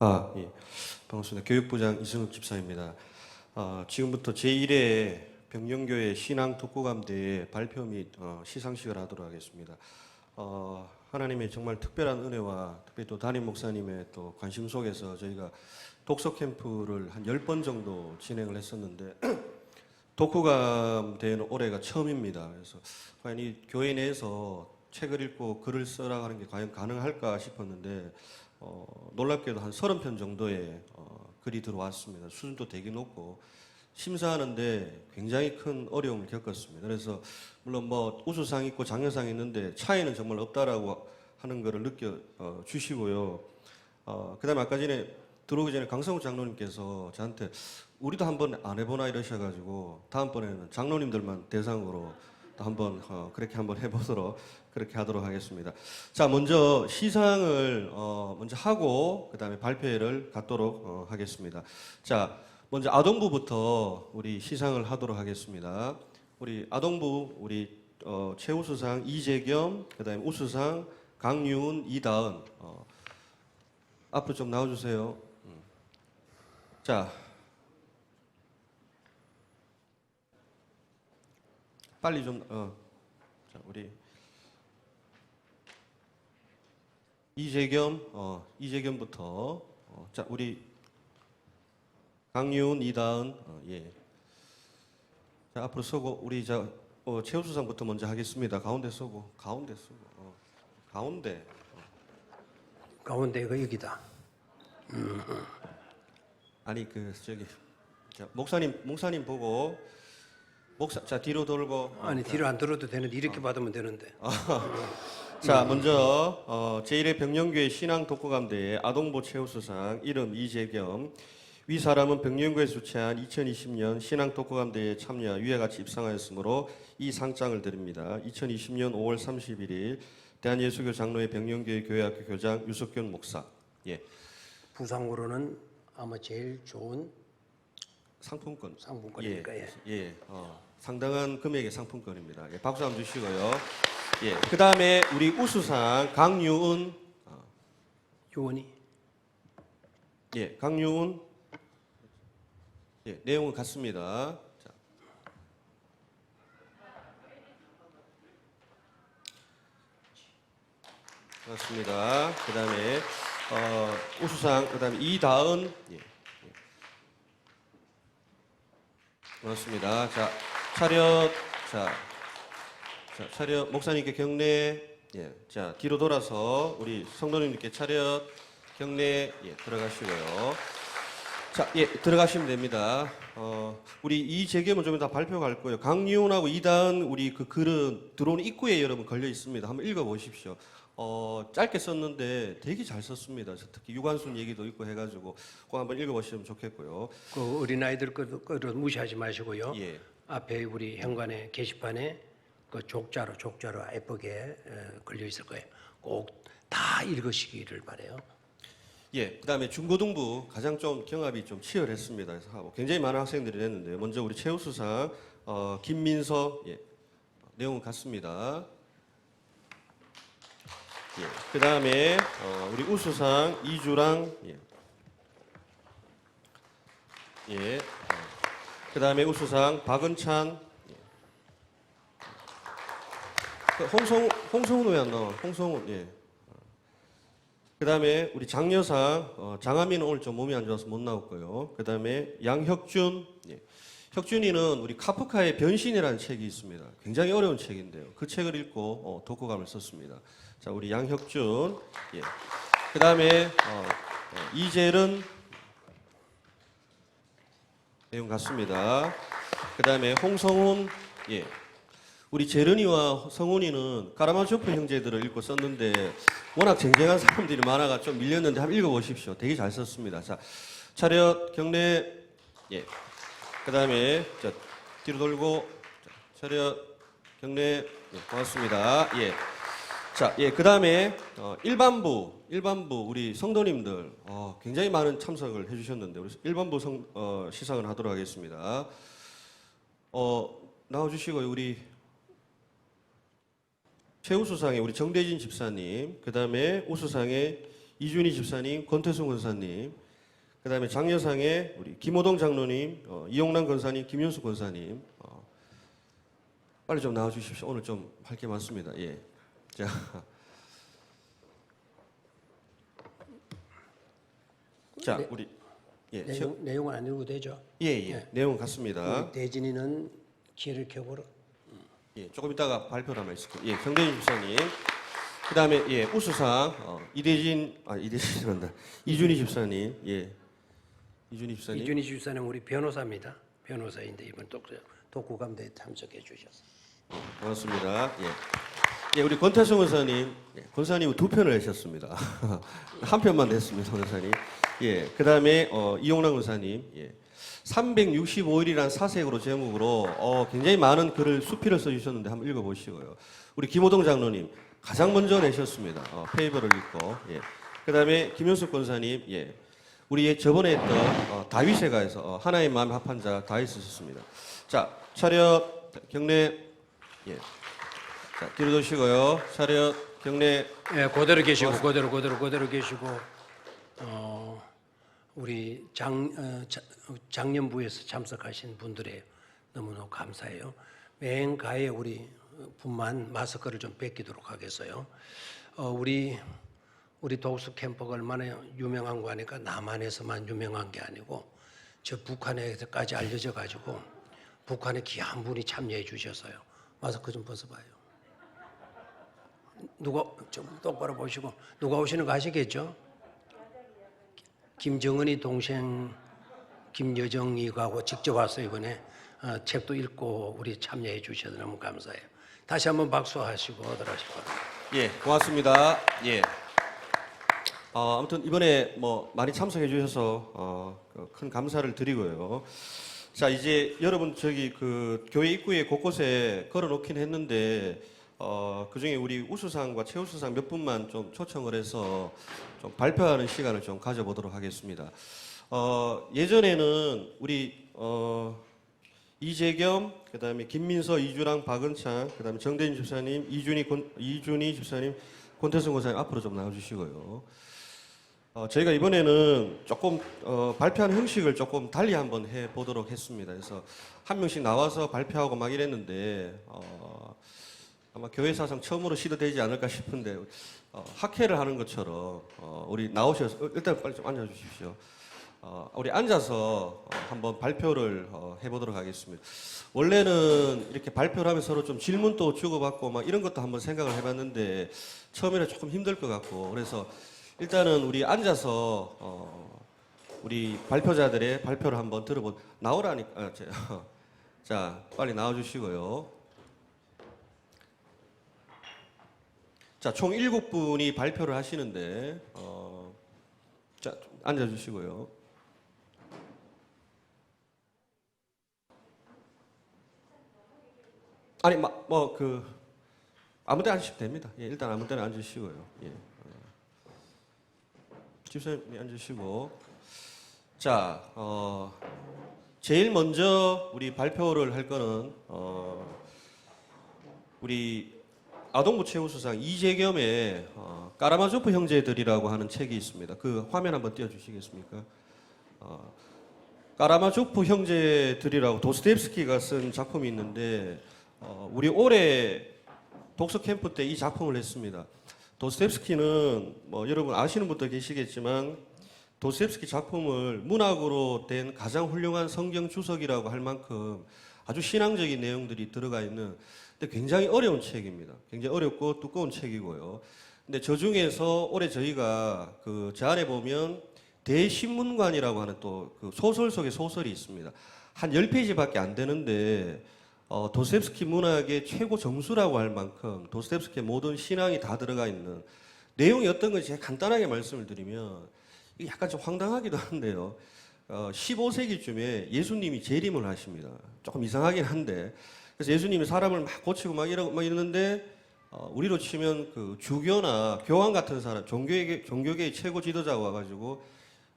예. 반갑습니다. 교육부장 이승욱 집사입니다. 지금부터 제1회 병영교회 신앙 독후감대회 발표 및 시상식을 하도록 하겠습니다. 하나님의 정말 특별한 은혜와 특히 또 담임 목사님의 또 관심 속에서 저희가 독서 캠프를 한 10번 정도 진행을 했었는데 독후감 대회는 올해가 처음입니다. 그래서 과연 이 교회 내에서 책을 읽고 글을 써라 하는 게 과연 가능할까 싶었는데 놀랍게도 한 30편 정도의 글이 들어왔습니다. 수준도 되게 높고 심사하는데 굉장히 큰 어려움을 겪었습니다. 그래서 물론 뭐 우수상 있고 장려상 있는데 차이는 정말 없다라고 하는 것을 느껴 주시고요. 그다음에 아까 전에 들어오기 전에 강성우 장로님께서 저한테 우리도 한번 안 해보나 이러셔가지고 다음번에는 장로님들만 대상으로 또 한번 그렇게 한번 해보도록 그렇게 하도록 하겠습니다. 자, 먼저 시상을 먼저 하고 그다음에 발표회를 갖도록 하겠습니다. 자, 먼저 아동부부터 우리 시상을 하도록 하겠습니다. 우리 아동부 우리 최우수상 이재겸, 그다음에 우수상 강유은, 이다은 앞으로 좀 나와주세요. 자, 빨리 좀 자, 우리 이재겸부터 자, 우리 강유은, 이다은 예. 자, 앞으로 서고 우리 최우수상부터 먼저 하겠습니다. 가운데 서고 가운데가 여기다. 아니 저기 자, 목사님 보고 자 뒤로 돌고 아니 뒤로 안 들어도 되는데 이렇게 받으면 되는데. 자, 먼저 제1회 병영교회 신앙 독후감대회 아동부 최우수상 이름 이재겸 위 사람은 병영교회에서 주최한 2020년 신앙 독후감대회에 참여하 위와 같이 입상하였으므로 이 상장을 드립니다. 2020년 5월 31일 대한예수교 장로회 병영교회 교회학교 교장 유석균 목사. 예. 부상으로는 아마 제일 좋은 상품권이니까 예. 상당한 금액의 상품권입니다. 예, 박수 한번 주시고요. 예. 그다음에 우리 우수상 강유은 요원이 예, 강유은 예, 내용은 같습니다. 자. 반갑습니다. 그다음에 우수상 그다음에 이다은 예. 반갑습니다. 자, 차렷 목사님께 경례 예. 자, 뒤로 돌아서 우리 성도님께 차렷 경례 예, 들어가시고요. 자, 예, 들어가시면 됩니다. 우리 이재겸은 좀 이따 발표 갈 거예요. 강유은하고 이다은 우리 그 글은 들어오는 입구에 여러분 걸려 있습니다. 한번 읽어보십시오. 짧게 썼는데 되게 잘 썼습니다. 특히 유관순 얘기도 있고 해가지고 꼭 한번 읽어보시면 좋겠고요. 그 어린아이들 거를 무시하지 마시고요. 예. 앞에 우리 현관에 게시판에 그 족자로 예쁘게 걸려 있을 거예요. 꼭 다 읽으시기를 바래요. 예, 그다음에 중고등부 가장 좀 경합이 좀 치열했습니다. 그래서 하고 굉장히 많은 학생들이 냈는데요. 먼저 우리 최우수상 김민서 예, 내용은 같습니다. 예, 그다음에 우리 우수상 이주랑 예, 그다음에 우수상 박은찬 예. 홍성훈 왜 안 나와? 홍성훈 예. 그다음에 우리 장려상 장하민은 오늘 좀 몸이 안 좋아서 못 나왔고요. 그다음에 양혁준 예. 혁준이는 우리 카프카의 변신이라는 책이 있습니다. 굉장히 어려운 책인데요. 그 책을 읽고 독후감을 썼습니다. 자, 우리 양혁준 예. 그다음에 이재른 내용 같습니다. 그다음에 홍성훈 예. 우리 재른이와 성훈이는 카라마조프 형제들을 읽고 썼는데 워낙 쟁쟁한 사람들이 많아가 좀 밀렸는데 한번 읽어보십시오. 되게 잘 썼습니다. 자, 차렷 경례 예. 그다음에 자, 뒤로 돌고 자, 차렷 경례 예, 고맙습니다. 예. 자, 예. 그다음에 일반부 우리 성도님들 굉장히 많은 참석을 해주셨는데 우리 일반부 시상을 하도록 하겠습니다. 나와주시고요. 우리 최우수상에 우리 정대진 집사님, 그 다음에 우수상에 이준희 집사님, 권태순 권사님, 그다음에 장려상에 우리 김호동 장로님, 이용남 권사님, 김윤수 권사님, 빨리 좀 나와주십시오. 오늘 좀 할 게 많습니다. 예, 자, 자 우리 예, 내용은 안 읽어도 되죠? 예, 네. 내용 같습니다. 우리 대진이는 키를 켜보라. 예, 조금 이따가 발표를 하면 있을 거예요. 예, 정대진 집사님. 그다음에 예, 우수상 이대진이란다. 이준희 집사님. 예. 이준희 집사님. 이준희 집사는 우리 변호사입니다. 변호사인데 이번 독후감대에 참석해 주셔서 반갑습니다. 예. 예, 우리 권태승 권사님. 예, 권사님 2편을 내셨습니다. 한 편만 냈습니다, 권사님. 예. 그다음에 이용남 권사님. 예. 365일이라는 사색으로 제목으로 굉장히 많은 글을 수필을 써주셨는데 한번 읽어보시고요. 우리 김호동 장로님 가장 먼저 내셨습니다. 페이퍼를 읽고. 예. 그다음에 김윤숙 권사님, 예. 우리 저번에 했던 다윗에 가해서 하나의 마음에 합한 자 다윗 쓰셨습니다. 자, 차렷 경례. 예. 자, 뒤로 도시고요. 차렷 경례. 예, 그대로 계시고 그대로 계시고 우리 장년부에서 참석하신 분들의 너무너무 감사해요. 맹가에 우리 분만 마스크를 좀 뺏기도록 하겠어요. 우리 독수 캠프가 얼마나 유명한 거 아니까 남한에서만 유명한 게 아니고 저 북한에서까지 알려져 가지고 북한에 귀한 분이 참여해 주셔서요. 마스크 좀 벗어봐요. 누가 좀 똑바로 보시고 누가 오시는 거 아시겠죠? 김정은이 동생 김여정이하고 직접 왔어요 이번에. 책도 읽고 우리 참여해 주셔서 너무 감사해요. 다시 한번 박수하시고 들어가시고. 예, 고맙습니다. 예. 아무튼 이번에 뭐 많이 참석해 주셔서 큰 감사를 드리고요. 자, 이제 여러분 저기 그 교회 입구에 곳곳에 걸어놓긴 했는데 그중에 우리 우수상과 최우수상 몇 분만 좀 초청을 해서 좀 발표하는 시간을 좀 가져보도록 하겠습니다. 예전에는 우리 이재겸, 그다음에 김민서, 이주랑, 박은창, 그다음에 정대진 집사님, 이준희 집사님, 권태승 권사님 앞으로 좀 나와주시고요. 저희가 이번에는 조금 발표하는 형식을 조금 달리 한번 해보도록 했습니다. 그래서 한 명씩 나와서 발표하고 막 이랬는데 아마 교회 사상 처음으로 시도되지 않을까 싶은데 학회를 하는 것처럼 우리 나오셔서 일단 빨리 좀 앉아주십시오. 우리 앉아서 한번 발표를 해보도록 하겠습니다. 원래는 이렇게 발표를 하면 서로 좀 질문도 주고받고 막 이런 것도 한번 생각을 해봤는데 처음에는 조금 힘들 것 같고 그래서 일단은 우리 앉아서 우리 발표자들의 발표를 한번 나오라니까 자 빨리 나와주시고요. 자, 총 7분이 발표를 하시는데 자 앉아주시고요. 아니 아무 데나 앉으시면 됩니다. 예, 일단 아무 데나 앉으시고요. 예. 집사님이 앉으시고 자 제일 먼저 우리 발표를 할 거는 우리 아동부 최우수상 이재겸의 까라마조프 형제들이라고 하는 책이 있습니다. 그 화면 한번 띄워주시겠습니까? 까라마조프 형제들이라고 도스토옙스키가 쓴 작품이 있는데 우리 올해 독서 캠프 때 이 작품을 했습니다. 도스토옙스키는 뭐 여러분 아시는 분도 계시겠지만 도스토옙스키 작품을 문학으로 된 가장 훌륭한 성경 주석이라고 할 만큼 아주 신앙적인 내용들이 들어가 있는 근데 굉장히 어려운 책입니다. 굉장히 어렵고 두꺼운 책이고요. 근데 저 중에서 올해 저희가 저 안에 보면 대신문관이라고 하는 또 그 소설 속에 소설이 있습니다. 한 10페이지밖에 안 되는데 도스토옙스키 문학의 최고 정수라고 할 만큼 도스토옙스키의 모든 신앙이 다 들어가 있는 내용이 어떤 건지 제가 간단하게 말씀을 드리면 이게 약간 좀 황당하기도 한데요. 15세기쯤에 예수님이 재림을 하십니다. 조금 이상하긴 한데 그래서 예수님이 사람을 막 고치고 막 이러는데 우리로 치면 그 주교나 교황 같은 사람 종교계의 최고 지도자가 와가지고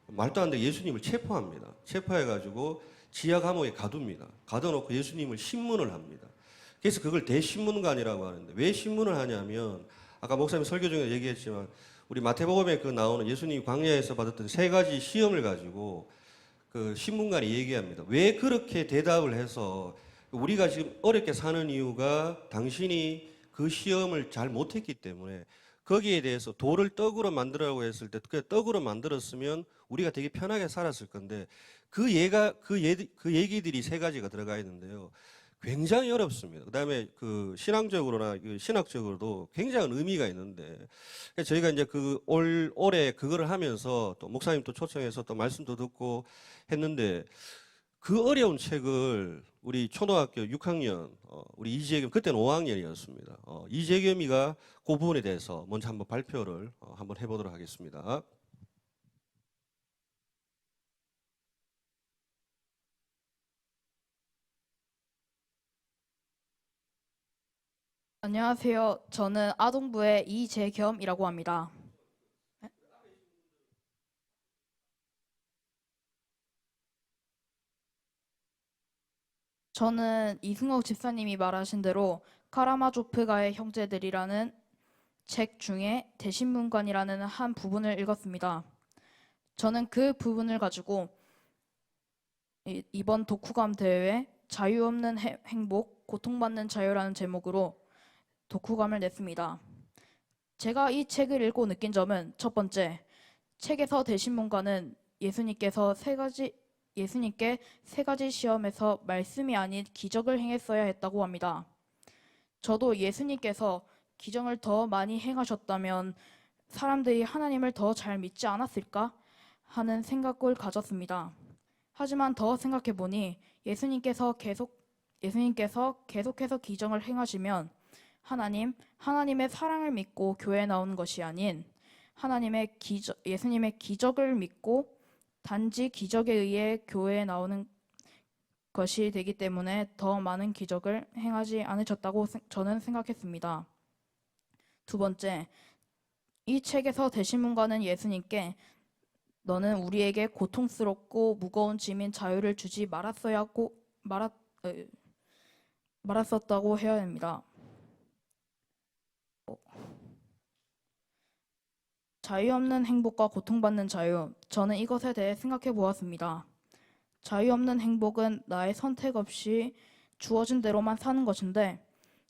말도 안 되게 예수님을 체포합니다. 체포해가지고 지하 감옥에 가둡니다. 가둬놓고 예수님을 신문을 합니다. 그래서 그걸 대신문관이라고 하는데 왜 신문을 하냐면 아까 목사님 설교 중에 얘기했지만 우리 마태복음에 그 나오는 예수님이 광야에서 받았던 세 가지 시험을 가지고 그 신문관이 얘기합니다. 왜 그렇게 대답을 해서 우리가 지금 어렵게 사는 이유가 당신이 그 시험을 잘 못했기 때문에 거기에 대해서 돌을 떡으로 만들라고 했을 때 그 떡으로 만들었으면 우리가 되게 편하게 살았을 건데 그 얘기들이 세 가지가 들어가 있는데요. 굉장히 어렵습니다. 그다음에 그 신앙적으로나 그 신학적으로도 굉장한 의미가 있는데 그래서 저희가 이제 그 올해 그거를 하면서 또 목사님 또 초청해서 또 말씀도 듣고 했는데 그 어려운 책을 우리 초등학교 6학년 우리 이재겸 그때는 5학년이었습니다. 이재겸이가 그 부분에 대해서 먼저 한번 발표를 한번 해보도록 하겠습니다. 안녕하세요. 저는 아동부의 이재겸이라고 합니다. 저는 이승옥 집사님이 말하신 대로 카라마조프가의 형제들이라는 책 중에 대신문관이라는 한 부분을 읽었습니다. 저는 그 부분을 가지고 이번 독후감 대회에 자유 없는 행복, 고통받는 자유라는 제목으로 독후감을 냈습니다. 제가 이 책을 읽고 느낀 점은 첫 번째, 책에서 대신문관은 예수님께 세 가지 시험에서 말씀이 아닌 기적을 행했어야 했다고 합니다. 저도 예수님께서 기적을 더 많이 행하셨다면 사람들이 하나님을 더 잘 믿지 않았을까 하는 생각을 가졌습니다. 하지만 더 생각해보니 예수님께서 계속해서 기적을 행하시면 하나님의 사랑을 믿고 교회에 나오는 것이 아닌 예수님의 기적을 믿고 단지 기적에 의해 교회에 나오는 것이 되기 때문에 더 많은 기적을 행하지 않으셨다고 저는 생각했습니다. 두 번째, 이 책에서 대신문관은 예수님께 너는 우리에게 고통스럽고 무거운 짐인 자유를 주지 말았었다고 해야 합니다. 자유 없는 행복과 고통받는 자유, 저는 이것에 대해 생각해 보았습니다. 자유 없는 행복은 나의 선택 없이 주어진 대로만 사는 것인데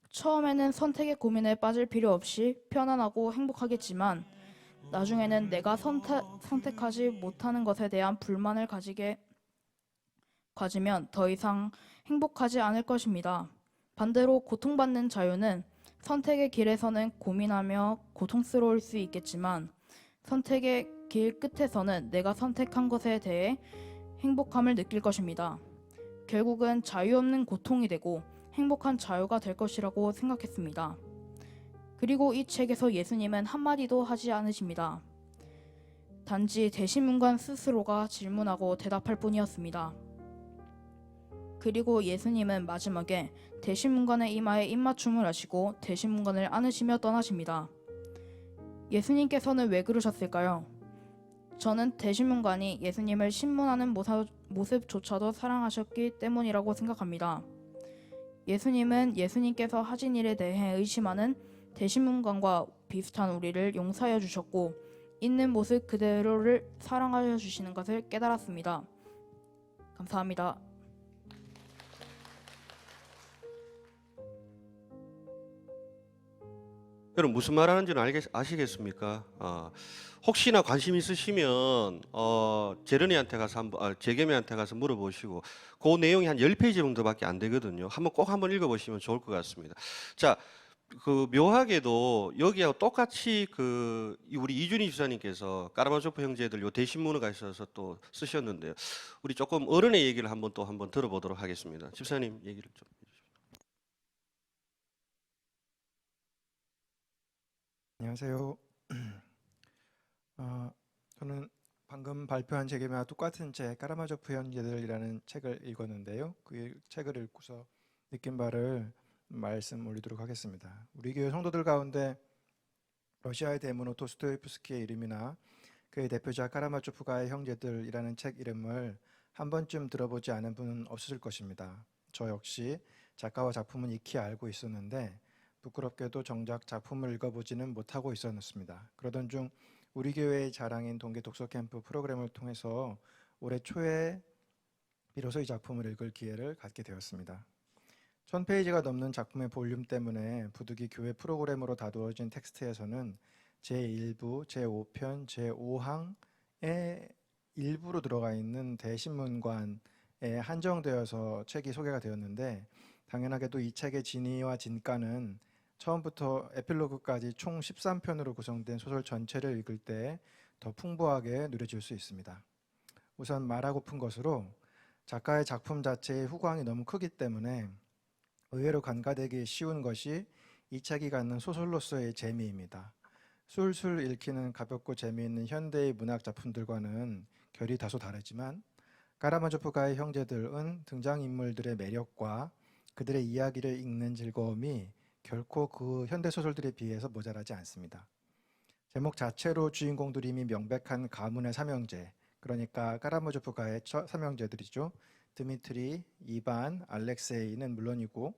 처음에는 선택의 고민에 빠질 필요 없이 편안하고 행복하겠지만 나중에는 내가 선택하지 못하는 것에 대한 불만을 가지면 더 이상 행복하지 않을 것입니다. 반대로 고통받는 자유는 선택의 길에서는 고민하며 고통스러울 수 있겠지만 선택의 길 끝에서는 내가 선택한 것에 대해 행복함을 느낄 것입니다. 결국은 자유 없는 고통이 되고 행복한 자유가 될 것이라고 생각했습니다. 그리고 이 책에서 예수님은 한마디도 하지 않으십니다. 단지 대신문관 스스로가 질문하고 대답할 뿐이었습니다. 그리고 예수님은 마지막에 대신문관의 이마에 입맞춤을 하시고 대신문관을 안으시며 떠나십니다. 예수님께서는 왜 그러셨을까요? 저는 대신문관이 예수님을 신문하는 모습조차도 사랑하셨기 때문이라고 생각합니다. 예수님은 예수님께서 하신 일에 대해 의심하는 대신문관과 비슷한 우리를 용서하여 주셨고 있는 모습 그대로를 사랑하여 주시는 것을 깨달았습니다. 감사합니다. 여러분 무슨 말하는지는 아시겠습니까? 혹시나 관심 있으시면 재련이한테 가서 재겸이한테 가서 물어보시고 그 내용이 한 10페이지 정도밖에 안 되거든요. 한번 읽어보시면 좋을 것 같습니다. 자, 그 묘하게도 여기하고 똑같이 우리 이준희 집사님께서 까라마조프 형제들 요 대신문을 가셔서 또 쓰셨는데요. 우리 조금 어른의 얘기를 한번 들어보도록 하겠습니다. 집사님 얘기를 좀. 안녕하세요. 저는 방금 발표한 책이나 똑같은 책 까라마조프 형제들이라는 책을 읽었는데요. 그 책을 읽고서 느낀 바를 말씀 올리도록 하겠습니다. 우리 교회 성도들 가운데 러시아의 대문호 도스토옙스키의 이름이나 그의 대표자 까라마조프가의 형제들이라는 책 이름을 한 번쯤 들어보지 않은 분은 없으실 것입니다. 저 역시 작가와 작품은 익히 알고 있었는데 부끄럽게도 정작 작품을 읽어보지는 못하고 있었습니다. 그러던 중 우리 교회의 자랑인 동계 독서 캠프 프로그램을 통해서 올해 초에 비로소 이 작품을 읽을 기회를 갖게 되었습니다. 1000페이지가 넘는 작품의 볼륨 때문에 부득이 교회 프로그램으로 다루어진 텍스트에서는 제1부, 제5편, 제5항의 일부로 들어가 있는 대신문관에 한정되어서 책이 소개가 되었는데, 당연하게도 이 책의 진위와 진가는 처음부터 에필로그까지 총 13편으로 구성된 소설 전체를 읽을 때 더 풍부하게 누려질 수 있습니다. 우선 말하고픈 것으로 작가의 작품 자체의 후광이 너무 크기 때문에 의외로 간과되기 쉬운 것이 이 책이 갖는 소설로서의 재미입니다. 술술 읽히는 가볍고 재미있는 현대의 문학 작품들과는 결이 다소 다르지만 카라마조프가의 형제들은 등장인물들의 매력과 그들의 이야기를 읽는 즐거움이 결코 그 현대소설들에 비해서 모자라지 않습니다. 제목 자체로 주인공들이 이미 명백한 가문의 삼형제, 그러니까 카라마조프가의 삼형제들이죠. 드미트리, 이반, 알렉세이는 물론이고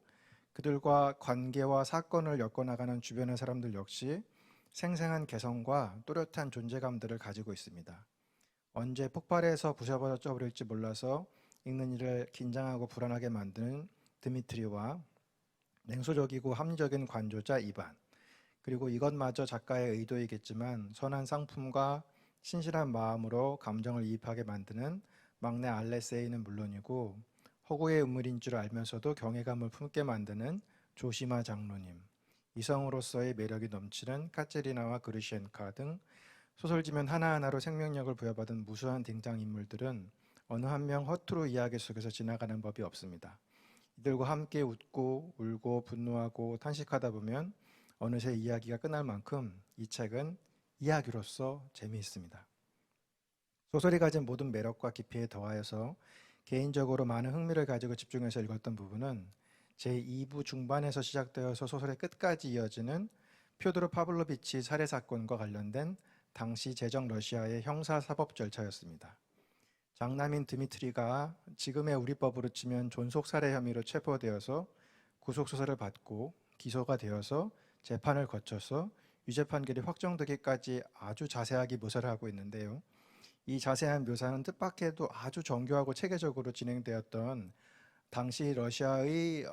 그들과 관계와 사건을 엮어나가는 주변의 사람들 역시 생생한 개성과 또렷한 존재감들을 가지고 있습니다. 언제 폭발해서 부셔버려 버릴지 몰라서 읽는 이를 긴장하고 불안하게 만드는 드미트리와 냉소적이고 합리적인 관조자 이반, 그리고 이것마저 작가의 의도이겠지만 선한 상품과 신실한 마음으로 감정을 이입하게 만드는 막내 알렉세이는 물론이고 허구의 인물인 줄 알면서도 경외감을 품게 만드는 조시마 장로님, 이성으로서의 매력이 넘치는 카체리나와 그르시엔카 등 소설지면 하나하나로 생명력을 부여받은 무수한 등장인물들은 어느 한 명 허투루 이야기 속에서 지나가는 법이 없습니다. 이들과 함께 웃고 울고 분노하고 탄식하다 보면 어느새 이야기가 끝날 만큼 이 책은 이야기로서 재미있습니다. 소설이 가진 모든 매력과 깊이에 더하여서 개인적으로 많은 흥미를 가지고 집중해서 읽었던 부분은 제2부 중반에서 시작되어서 소설의 끝까지 이어지는 표드로 파블로비치 살해 사건과 관련된 당시 제정 러시아의 형사사법 절차였습니다. 장남인 드미트리가 지금의 우리 법으로 치면 존속 살해 혐의로 체포되어서 구속수사를 받고 기소가 되어서 재판을 거쳐서 유죄 판결이 확정되기까지 아주 자세하게 묘사를 하고 있는데요. 이 자세한 묘사는 뜻밖에도 아주 정교하고 체계적으로 진행되었던 당시 러시아의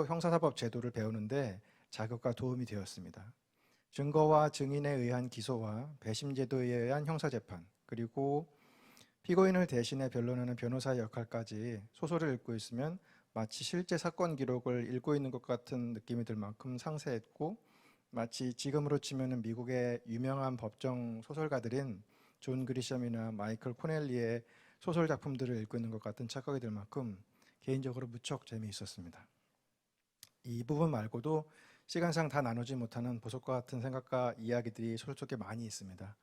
형사사법 제도를 배우는데 자극과 도움이 되었습니다. 증거와 증인에 의한 기소와 배심 제도에 의한 형사재판, 그리고 피고인을 대신해 변론하는 변호사의 역할까지 소설을 읽고 있으면 마치 실제 사건 기록을 읽고 있는 것 같은 느낌이 들 만큼 상세했고, 마치 지금으로 치면 미국의 유명한 법정 소설가들인 존 그리샴이나 마이클 코넬리의 소설 작품들을 읽고 있는 것 같은 착각이 들 만큼 개인적으로 무척 재미있었습니다. 이 부분 말고도 시간상 다 나누지 못하는 보석과 같은 생각과 이야기들이 소설 속에 많이 있습니다.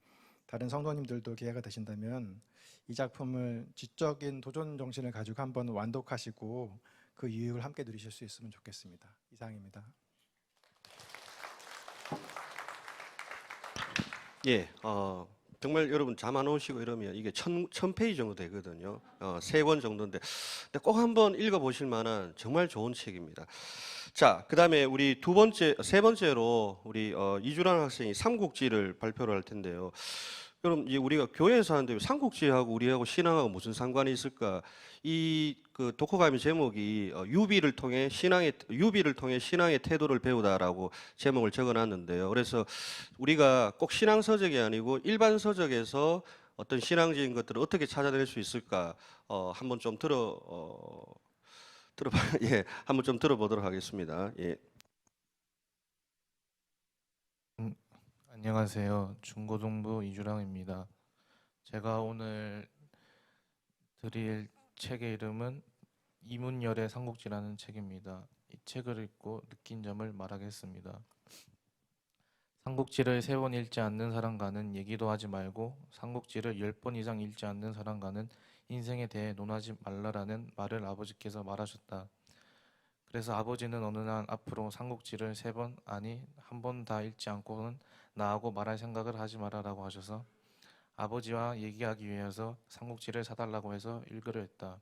다른 성도님들도 기회가 되신다면 이 작품을 지적인 도전 정신을 가지고 한번 완독하시고 그 유익을 함께 누리실 수 있으면 좋겠습니다. 이상입니다. 예, 정말 여러분 잠 안 오시고 이러면 이게 1000페이지 정도 되거든요. 3권 정도인데 꼭 한번 읽어보실 만한 정말 좋은 책입니다. 자, 그 다음에 우리 세 번째로 우리 이주란 학생이 삼국지를 발표를 할 텐데요. 그럼 이제 우리가 교회에서 하는데 삼국지하고 우리하고 신앙하고 무슨 상관이 있을까? 그 독후감의 제목이 유비를 통해 신앙의 태도를 배우다라고 제목을 적어놨는데요. 그래서 우리가 꼭 신앙 서적이 아니고 일반 서적에서 어떤 신앙적인 것들을 어떻게 찾아낼 수 있을까? 한번 좀 예, 한번 좀 들어보도록 하겠습니다. 예. 안녕하세요. 중고등부 이주랑입니다. 제가 오늘 드릴 책의 이름은 이문열의 삼국지라는 책입니다. 이 책을 읽고 느낀 점을 말하겠습니다. 삼국지를 3번 읽지 않는 사람과는 얘기도 하지 말고 삼국지를 10번 이상 읽지 않는 사람과는 인생에 대해 논하지 말라라는 말을 아버지께서 말하셨다. 그래서 아버지는 어느 날 앞으로 삼국지를 3번 아니 한 번 다 읽지 않고는 나하고 말할 생각을 하지 마라라고 하셔서 아버지와 얘기하기 위해서 삼국지를 사달라고 해서 읽으려 했다.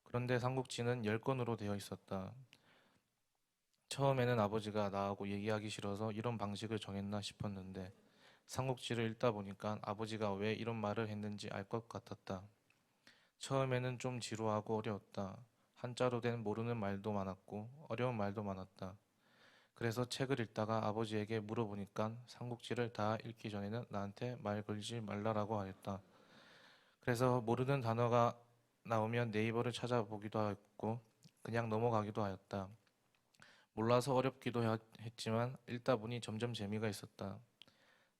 그런데 삼국지는 10권으로 되어 있었다. 처음에는 아버지가 나하고 얘기하기 싫어서 이런 방식을 정했나 싶었는데 삼국지를 읽다 보니까 아버지가 왜 이런 말을 했는지 알 것 같았다. 처음에는 좀 지루하고 어려웠다. 한자로 된 모르는 말도 많았고 어려운 말도 많았다. 그래서 책을 읽다가 아버지에게 물어보니까 삼국지를 다 읽기 전에는 나한테 말 걸지 말라라고 하였다. 그래서 모르는 단어가 나오면 네이버를 찾아보기도 했고 그냥 넘어가기도 하였다. 몰라서 어렵기도 했지만 읽다 보니 점점 재미가 있었다.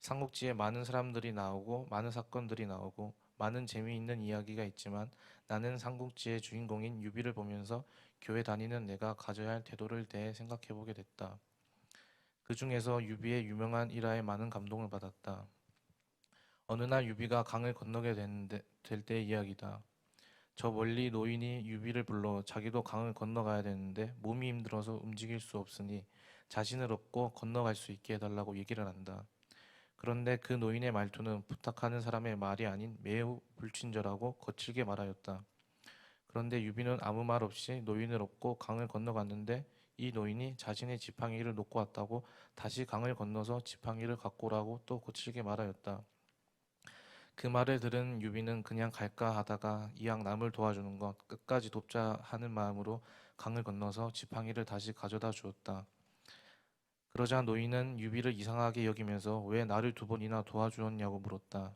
삼국지에 많은 사람들이 나오고 많은 사건들이 나오고 많은 재미있는 이야기가 있지만 나는 삼국지의 주인공인 유비를 보면서 교회 다니는 내가 가져야 할 태도를 대해 생각해보게 됐다. 그 중에서 유비의 유명한 일화에 많은 감동을 받았다. 어느 날 유비가 강을 건너게 될 때의 이야기다. 저 멀리 노인이 유비를 불러 자기도 강을 건너가야 되는데 몸이 힘들어서 움직일 수 없으니 자신을 업고 건너갈 수 있게 해달라고 얘기를 한다. 그런데 그 노인의 말투는 부탁하는 사람의 말이 아닌 매우 불친절하고 거칠게 말하였다. 그런데 유비는 아무 말 없이 노인을 업고 강을 건너갔는데 이 노인이 자신의 지팡이를 놓고 왔다고 다시 강을 건너서 지팡이를 갖고 오라고 또 거칠게 말하였다. 그 말을 들은 유비는 그냥 갈까 하다가 이왕 남을 도와주는 것 끝까지 돕자 하는 마음으로 강을 건너서 지팡이를 다시 가져다 주었다. 그러자 노인은 유비를 이상하게 여기면서 왜 나를 2번이나 도와주었냐고 물었다.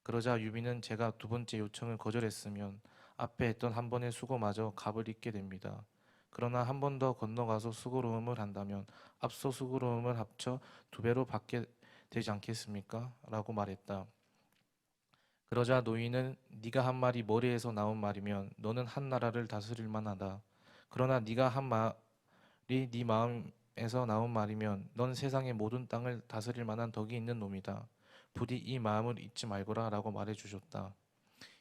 그러자 유비는 제가 2번째 요청을 거절했으면 앞에 했던 한 번의 수고마저 값을 잊게 됩니다. 그러나 한 번 더 건너가서 수고로움을 한다면 앞서 수고로움을 합쳐 2배로 받게 되지 않겠습니까? 라고 말했다. 그러자 노인은 네가 한 말이 머리에서 나온 말이면 너는 한 나라를 다스릴 만하다. 그러나 네가 한 말이 네 마음에서 나온 말이면 넌 세상의 모든 땅을 다스릴 만한 덕이 있는 놈이다. 부디 이 마음을 잊지 말거라 라고 말해주셨다.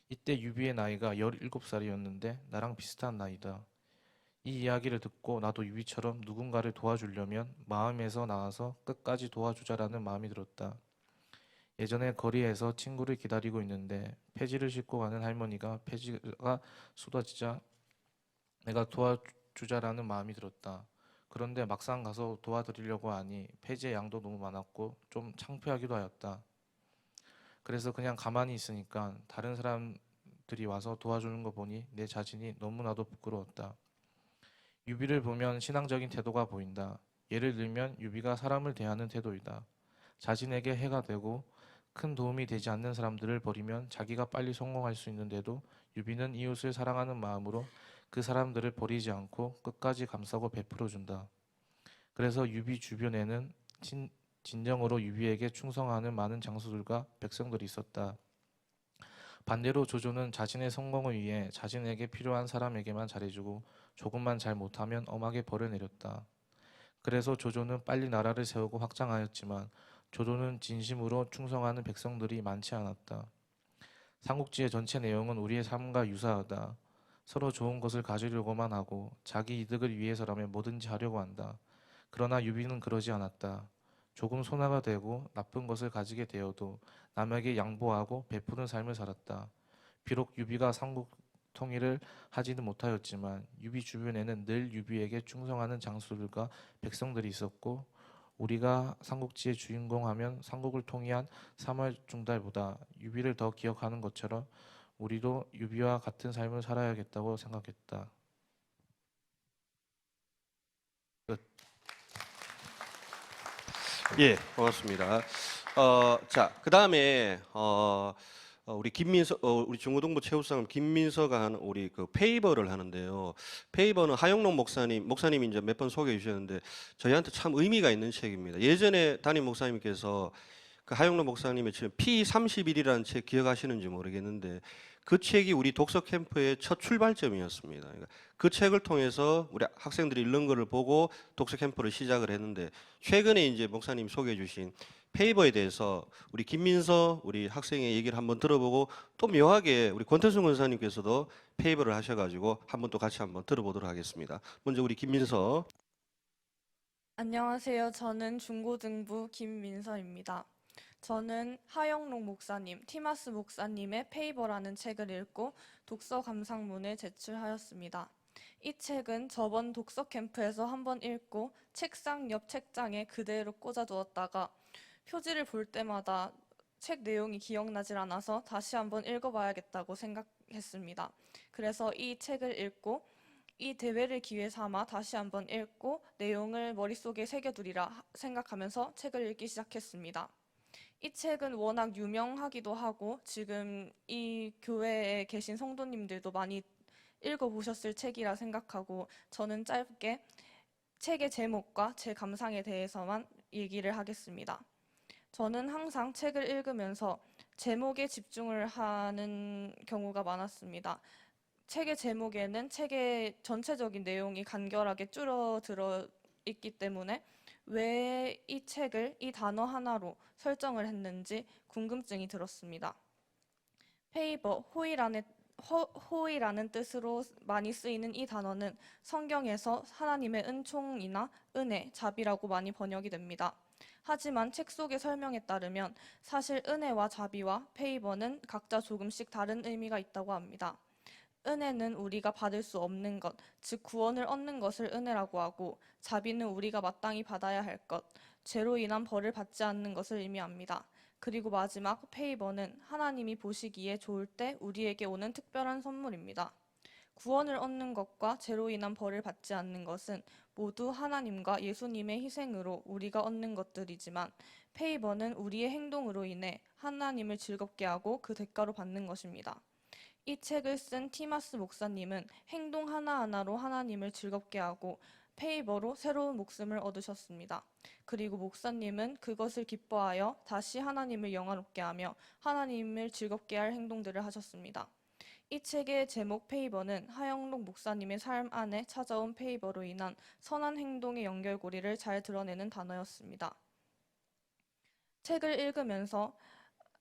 이때 유비의 나이가 17살이었는데 나랑 비슷한 나이다. 이 이야기를 듣고 나도 유비처럼 누군가를 도와주려면 마음에서 나와서 끝까지 도와주자라는 마음이 들었다. 예전에 거리에서 친구를 기다리고 있는데 폐지를 싣고 가는 할머니가 폐지가 쏟아지자 내가 도와주자라는 마음이 들었다. 그런데 막상 가서 도와드리려고 하니 폐지의 양도 너무 많았고 좀 창피하기도 하였다. 그래서 그냥 가만히 있으니까 다른 사람들이 와서 도와주는 거 보니 내 자신이 너무나도 부끄러웠다. 유비를 보면 신앙적인 태도가 보인다. 예를 들면 유비가 사람을 대하는 태도이다. 자신에게 해가 되고 큰 도움이 되지 않는 사람들을 버리면 자기가 빨리 성공할 수 있는데도 유비는 이웃을 사랑하는 마음으로 그 사람들을 버리지 않고 끝까지 감싸고 베풀어준다. 그래서 유비 주변에는 진정으로 유비에게 충성하는 많은 장수들과 백성들이 있었다. 반대로 조조는 자신의 성공을 위해 자신에게 필요한 사람에게만 잘해주고 조금만 잘 못하면 엄하게 벌을 내렸다. 그래서 조조는 빨리 나라를 세우고 확장하였지만 조조는 진심으로 충성하는 백성들이 많지 않았다. 삼국지의 전체 내용은 우리의 삶과 유사하다. 서로 좋은 것을 가지려고만 하고 자기 이득을 위해서라면 뭐든지 하려고 한다. 그러나 유비는 그러지 않았다. 조금 손해가 되고 나쁜 것을 가지게 되어도 남에게 양보하고 베푸는 삶을 살았다. 비록 유비가 삼국 통일을 하지는 못하였지만 유비 주변에는 늘 유비에게 충성하는 장수들과 백성들이 있었고 우리가 삼국지의 주인공 하면 삼국을 통일한 3월 중달보다 유비를 더 기억하는 것처럼 우리도 유비와 같은 삶을 살아야겠다고 생각했다. 예, 고맙습니다. 자, 그 다음에 우리 우리 중고등부 최우수상 김민서가 한 우리 그 페이버를 하는데요. 페이버는 하영록 목사님이 이제 몇 번 소개해 주셨는데 저희한테 참 의미가 있는 책입니다. 예전에 담임 목사님께서 그 하영록 목사님의 지금 P31이라는 책 기억하시는지 모르겠는데 그 책이 우리 독서 캠프의 첫 출발점이었습니다. 그러니까 그 책을 통해서 우리 학생들이 읽는 것을 보고 독서 캠프를 시작을 했는데 최근에 이제 목사님 소개해 주신 페이버에 대해서 우리 김민서 우리 학생의 얘기를 한번 들어보고 또 묘하게 우리 권태순 권사님께서도 페이버를 하셔가지고 한번 또 같이 한번 들어보도록 하겠습니다. 먼저 우리 김민서. 안녕하세요. 저는 중고등부 김민서입니다. 저는 하영록 목사님, 티마스 목사님의 페이버라는 책을 읽고 독서 감상문을 제출하였습니다. 이 책은 저번 독서 캠프에서 한번 읽고 책상 옆 책장에 그대로 꽂아두었다가 표지를 볼 때마다 책 내용이 기억나질 않아서 다시 한번 읽어봐야겠다고 생각했습니다. 그래서 이 책을 읽고 이 대회를 기회 삼아 다시 한번 읽고 내용을 머릿속에 새겨두리라 생각하면서 책을 읽기 시작했습니다. 이 책은 워낙 유명하기도 하고 지금 이 교회에 계신 성도님들도 많이 읽어보셨을 책이라 생각하고 저는 짧게 책의 제목과 제 감상에 대해서만 얘기를 하겠습니다. 저는 항상 책을 읽으면서 제목에 집중을 하는 경우가 많았습니다. 책의 제목에는 책의 전체적인 내용이 간결하게 줄어들어 있기 때문에 왜 이 책을 이 단어 하나로 설정을 했는지 궁금증이 들었습니다. 페이버, 호의라는 뜻으로 많이 쓰이는 이 단어는 성경에서 하나님의 은총이나 은혜, 자비라고 많이 번역이 됩니다. 하지만 책 속의 설명에 따르면 사실 은혜와 자비와 페이버는 각자 조금씩 다른 의미가 있다고 합니다. 은혜는 우리가 받을 수 없는 것, 즉 구원을 얻는 것을 은혜라고 하고, 자비는 우리가 마땅히 받아야 할 것, 죄로 인한 벌을 받지 않는 것을 의미합니다. 그리고 마지막 페이버는 하나님이 보시기에 좋을 때 우리에게 오는 특별한 선물입니다. 구원을 얻는 것과 죄로 인한 벌을 받지 않는 것은 모두 하나님과 예수님의 희생으로 우리가 얻는 것들이지만, 페이버는 우리의 행동으로 인해 하나님을 즐겁게 하고 그 대가로 받는 것입니다. 이 책을 쓴 티마스 목사님은 행동 하나하나로 하나님을 즐겁게 하고 페이버로 새로운 목숨을 얻으셨습니다. 그리고 목사님은 그것을 기뻐하여 다시 하나님을 영화롭게 하며 하나님을 즐겁게 할 행동들을 하셨습니다. 이 책의 제목 페이버는 하영록 목사님의 삶 안에 찾아온 페이버로 인한 선한 행동의 연결고리를 잘 드러내는 단어였습니다. 책을 읽으면서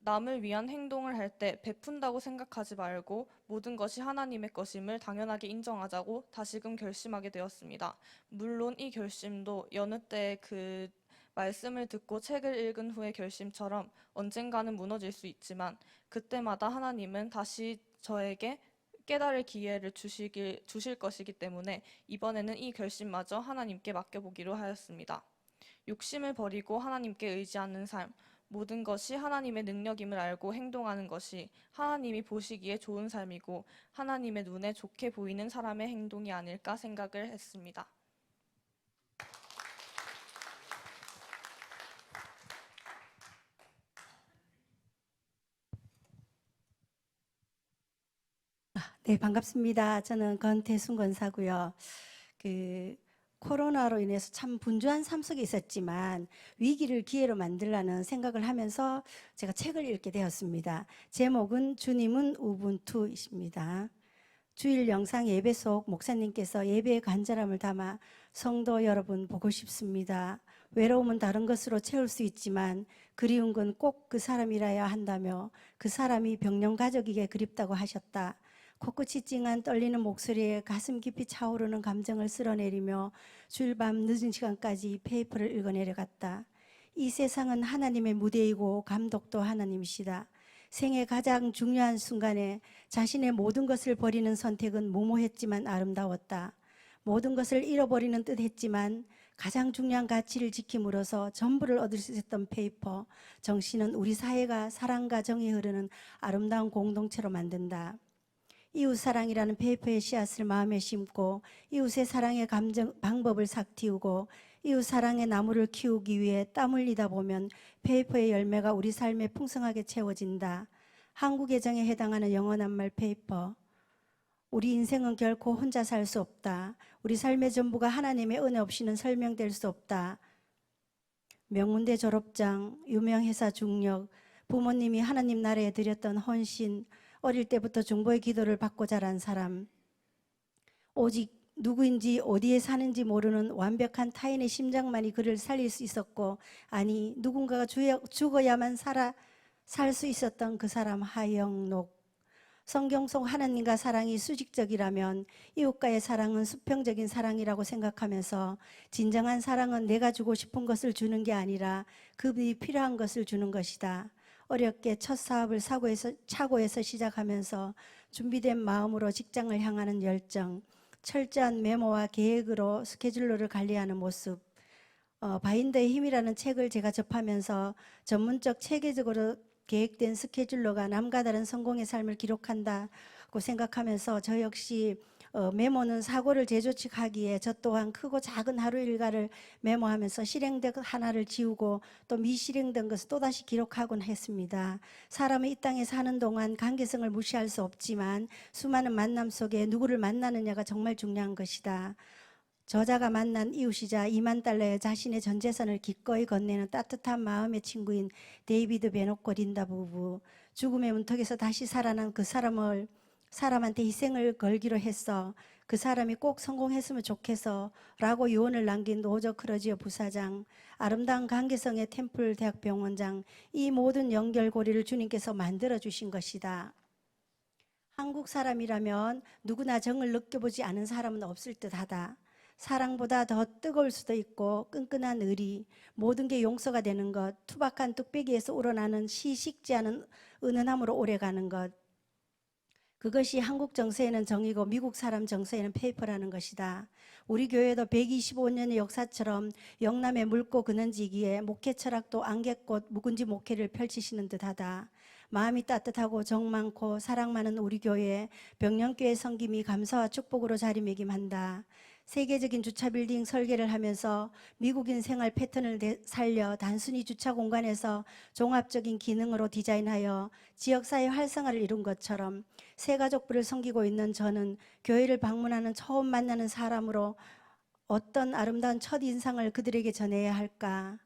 남을 위한 행동을 할 때 베푼다고 생각하지 말고 모든 것이 하나님의 것임을 당연하게 인정하자고 다시금 결심하게 되었습니다. 물론 이 결심도 여느 때 그 말씀을 듣고 책을 읽은 후의 결심처럼 언젠가는 무너질 수 있지만 그때마다 하나님은 다시 저에게 깨달을 기회를 주실 것이기 때문에 이번에는 이 결심마저 하나님께 맡겨보기로 하였습니다. 욕심을 버리고 하나님께 의지하는 삶, 모든 것이 하나님의 능력임을 알고 행동하는 것이 하나님이 보시기에 좋은 삶이고 하나님의 눈에 좋게 보이는 사람의 행동이 아닐까 생각을 했습니다. 네, 반갑습니다. 저는 건태순 권사고요. 코로나로 인해서 참 분주한 삶 속에 있었지만 위기를 기회로 만들라는 생각을 하면서 제가 책을 읽게 되었습니다. 제목은 주님은 우분투이십니다. 주일 영상 예배 속 목사님께서 예배의 간절함을 담아 성도 여러분 보고 싶습니다. 외로움은 다른 것으로 채울 수 있지만 그리운 건 꼭 그 사람이라야 한다며 그 사람이 병령 가족에게 그립다고 하셨다. 코끝이 찡한 떨리는 목소리에 가슴 깊이 차오르는 감정을 쓸어내리며 주일 밤 늦은 시간까지 페이퍼를 읽어내려갔다. 이 세상은 하나님의 무대이고 감독도 하나님이시다. 생애 가장 중요한 순간에 자신의 모든 것을 버리는 선택은 무모했지만 아름다웠다. 모든 것을 잃어버리는 듯 했지만 가장 중요한 가치를 지킴으로써 전부를 얻을 수 있었던 페이퍼. 정신은 우리 사회가 사랑과 정이 흐르는 아름다운 공동체로 만든다. 이웃사랑이라는 페이퍼의 씨앗을 마음에 심고 이웃의 사랑의 방법을 삭틔우고 이웃사랑의 나무를 키우기 위해 땀 흘리다 보면 페이퍼의 열매가 우리 삶에 풍성하게 채워진다. 한국예정에 해당하는 영원한 말 페이퍼. 우리 인생은 결코 혼자 살 수 없다. 우리 삶의 전부가 하나님의 은혜 없이는 설명될 수 없다. 명문대 졸업장, 유명회사 중력, 부모님이 하나님 나라에 드렸던 헌신, 어릴 때부터 중보의 기도를 받고 자란 사람, 오직 누구인지 어디에 사는지 모르는 완벽한 타인의 심장만이 그를 살릴 수 있었고, 아니 누군가가 죽어야만 살 수 있었던 그 사람 하영록. 성경 속 하나님과 사랑이 수직적이라면 이웃과의 사랑은 수평적인 사랑이라고 생각하면서 진정한 사랑은 내가 주고 싶은 것을 주는 게 아니라 그분이 필요한 것을 주는 것이다. 어렵게 첫 사업을 차고에서 시작하면서 준비된 마음으로 직장을 향하는 열정, 철저한 메모와 계획으로 스케줄러를 관리하는 모습. 바인더의 힘이라는 책을 제가 접하면서 전문적 체계적으로 계획된 스케줄러가 남과 다른 성공의 삶을 기록한다고 생각하면서 저 역시 메모는 사고를 재조직하기에 저 또한 크고 작은 하루 일과를 메모하면서 실행된 것 하나를 지우고 또 미실행된 것을 또다시 기록하곤 했습니다. 사람은 이 땅에 사는 동안 관계성을 무시할 수 없지만 수많은 만남 속에 누구를 만나느냐가 정말 중요한 것이다. 저자가 만난 이웃이자 2만 달러의 자신의 전 재산을 기꺼이 건네는 따뜻한 마음의 친구인 데이비드 베노코 린다 부부. 죽음의 문턱에서 다시 살아난 그 사람한테 희생을 걸기로 했어. 그 사람이 꼭 성공했으면 좋겠어 라고 유언을 남긴 로저 크러지어 부사장, 아름다운 관계성의 템플 대학병원장, 이 모든 연결고리를 주님께서 만들어 주신 것이다. 한국 사람이라면 누구나 정을 느껴보지 않은 사람은 없을 듯하다. 사랑보다 더 뜨거울 수도 있고 끈끈한 의리, 모든 게 용서가 되는 것, 투박한 뚝배기에서 우러나는 시식지 않은 은은함으로 오래가는 것. 그것이 한국 정서에는 정이고 미국 사람 정서에는 페이퍼라는 것이다. 우리 교회도 125년의 역사처럼 영남의 묽고 그는지기에 목회 철학도 안개꽃 묵은지 목회를 펼치시는 듯하다. 마음이 따뜻하고 정 많고 사랑 많은 우리 교회 병영교회 섬김이 감사와 축복으로 자리매김한다. 세계적인 주차 빌딩 설계를 하면서 미국인 생활 패턴을 살려 단순히 주차 공간에서 종합적인 기능으로 디자인하여 지역사회 활성화를 이룬 것처럼 새가족부를 섬기고 있는 저는 교회를 방문하는 처음 만나는 사람으로 어떤 아름다운 첫인상을 그들에게 전해야 할까?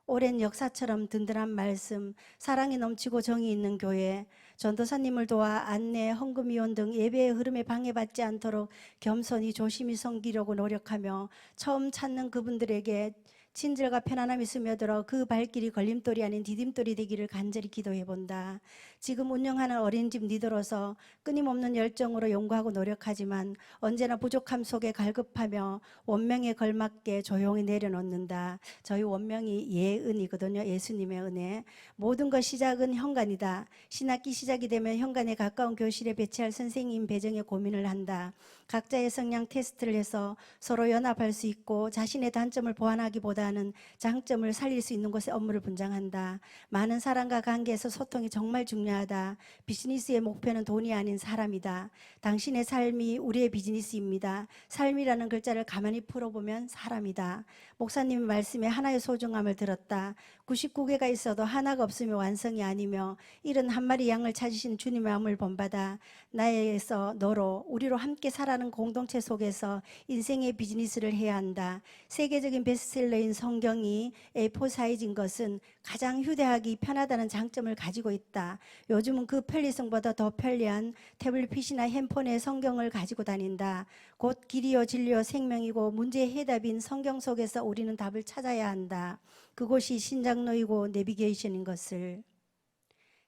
오랜 역사처럼 든든한 말씀, 사랑이 넘치고 정이 있는 교회, 전도사님을 도와 안내, 헌금위원 등 예배의 흐름에 방해받지 않도록 겸손히 조심히 섬기려고 노력하며 처음 찾는 그분들에게 친절과 편안함이 스며들어 그 발길이 걸림돌이 아닌 디딤돌이 되기를 간절히 기도해본다. 지금 운영하는 어린이집 리더로서 끊임없는 열정으로 연구하고 노력하지만 언제나 부족함 속에 갈급하며 원명에 걸맞게 조용히 내려놓는다. 저희 원명이 예은이거든요. 예수님의 은혜. 모든 것 시작은 현관이다. 신학기 시작이 되면 현관에 가까운 교실에 배치할 선생님 배정에 고민을 한다. 각자의 성향 테스트를 해서 서로 연합할 수 있고 자신의 단점을 보완하기보다는 장점을 살릴 수 있는 곳에 업무를 분장한다. 많은 사람과 관계에서 소통이 정말 중요하다. 비즈니스의 목표는 돈이 아닌 사람이다. 당신의 삶이 우리의 비즈니스입니다. 삶이라는 글자를 가만히 풀어보면 사람이다. 목사님의 말씀에 하나의 소중함을 들었다. 99개가 있어도 하나가 없으면 완성이 아니며 71마리 양을 찾으신 주님의 마음을 본받아 나에게서 너로 우리로 함께 살아가는 공동체 속에서 인생의 비즈니스를 해야 한다. 세계적인 베스트셀러인 성경이 A4 사이즈인 것은 가장 휴대하기 편하다는 장점을 가지고 있다. 요즘은 그 편리성보다 더 편리한 태블릿 PC나 핸폰에 성경을 가지고 다닌다. 곧 길이요 진리요 생명이고 문제의 해답인 성경 속에서 우리는 답을 찾아야 한다. 그곳이 신장로이고 내비게이션인 것을.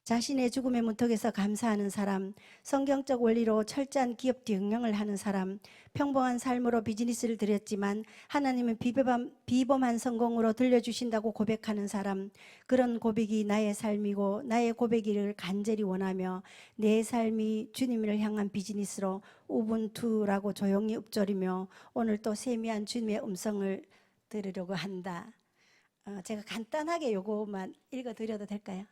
자신의 죽음의 문턱에서 감사하는 사람, 성경적 원리로 철저한 기업 경영을 하는 사람, 평범한 삶으로 비즈니스를 드렸지만 하나님은 비범한 성공으로 들려주신다고 고백하는 사람, 그런 고백이 나의 삶이고 나의 고백이를 간절히 원하며 내 삶이 주님을 향한 비즈니스로 우분투라고 조용히 읊조리며 오늘 또 세미한 주님의 음성을 들으려고 한다. 제가 간단하게 요거만 읽어드려도 될까요?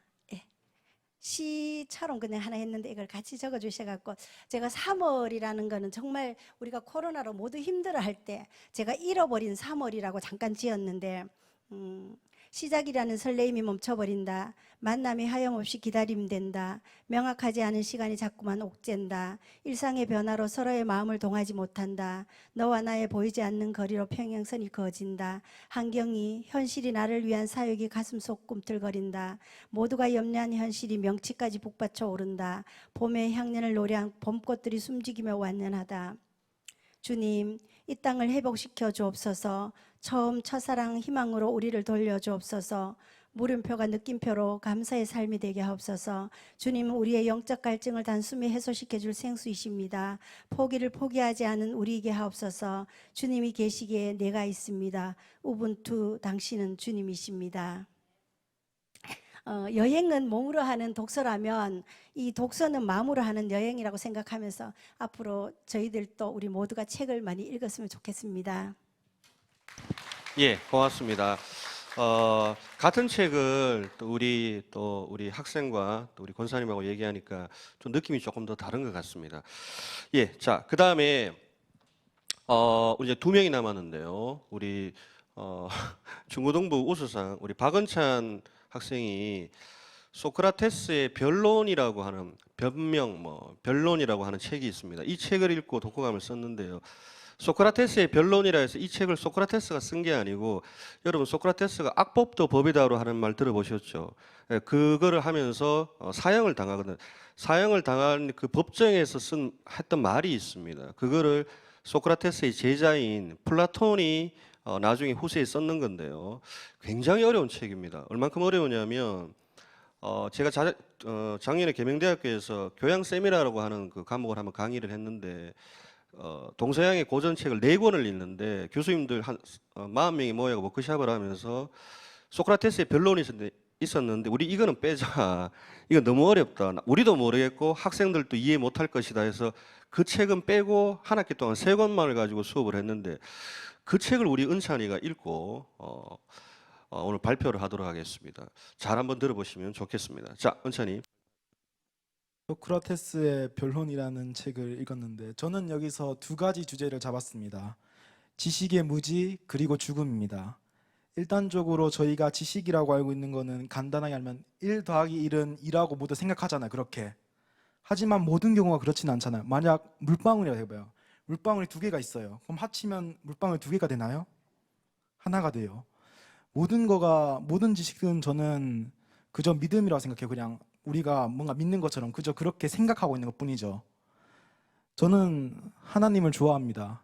시처럼 그냥 하나 했는데 이걸 같이 적어 주셔갖고 제가 3월이라는 거는 정말 우리가 코로나로 모두 힘들어할 때 제가 잃어버린 3월이라고 잠깐 지었는데 시작이라는 설레임이 멈춰버린다. 만남이 하염없이 기다리면 된다. 명확하지 않은 시간이 자꾸만 옥죄다. 일상의 변화로 서로의 마음을 동하지 못한다. 너와 나의 보이지 않는 거리로 평행선이 그어진다. 환경이 현실이 나를 위한 사역이 가슴속 꿈틀거린다. 모두가 염려한 현실이 명치까지 북받쳐 오른다. 봄의 향년을 노래한 봄꽃들이 숨죽이며 완연하다. 주님, 이 땅을 회복시켜 주옵소서. 처음 첫사랑 희망으로 우리를 돌려주옵소서. 물음표가 느낌표로 감사의 삶이 되게 하옵소서. 주님은 우리의 영적 갈증을 단숨에 해소시켜 줄 생수이십니다. 포기를 포기하지 않은 우리에게 하옵소서. 주님이 계시기에 내가 있습니다. 우분투 당신은 주님이십니다. 여행은 몸으로 하는 독서라면 이 독서는 마음으로 하는 여행이라고 생각하면서 앞으로 저희들도 우리 모두가 책을 많이 읽었으면 좋겠습니다. 예, 고맙습니다. 같은 책을 또 우리 학생과 또 우리 권사님하고 얘기하니까 좀 느낌이 조금 더 다른 것 같습니다. 예, 자, 그 다음에 우리 이제 2명이 남았는데요. 우리 중고등부 우수상 우리 박은찬 학생이 소크라테스의 변론이라고 하는 변론이라고 하는 책이 있습니다. 이 책을 읽고 독후감을 썼는데요. 소크라테스의 변론이라 해서 이 책을 소크라테스가 쓴 게 아니고 여러분 소크라테스가 악법도 법이다로 하는 말 들어보셨죠? 예, 그거를 하면서 사형을 당하거든. 사형을 당한 그 법정에서 했던 말이 있습니다. 그거를 소크라테스의 제자인 플라톤이 나중에 후세에 썼는 건데요. 굉장히 어려운 책입니다. 얼만큼 어려우냐면 제가 작년에 계명대학교에서 교양 세미나라고 하는 그 과목을 한번 강의를 했는데 동서양의 고전책을 4권을 읽는데 교수님들 한 40명이 모여서 워크숍을 하면서 소크라테스의 변론이 있었는데 우리 이거는 빼자. 이거 너무 어렵다. 우리도 모르겠고 학생들도 이해 못할 것이다 해서 그 책은 빼고 한 학기 동안 3권만을 가지고 수업을 했는데 그 책을 우리 은찬이가 읽고 오늘 발표를 하도록 하겠습니다. 잘 한번 들어보시면 좋겠습니다. 자, 은찬이. 소크라테스의 변론이라는 책을 읽었는데 저는 여기서 2가지 주제를 잡았습니다. 지식의 무지 그리고 죽음입니다. 일단적으로 저희가 지식이라고 알고 있는 거는 간단하게 알면 1 더하기 1은 2라고 모두 생각하잖아요. 그렇게. 하지만 모든 경우가 그렇지는 않잖아요. 만약 물방울이라고 해봐요. 물방울이 2개가 있어요. 그럼 합치면 물방울 2개가 되나요? 하나가 돼요. 모든 지식은 저는 그저 믿음이라고 생각해요. 그냥 우리가 뭔가 믿는 것처럼 그저 그렇게 생각하고 있는 것뿐이죠. 저는 하나님을 좋아합니다.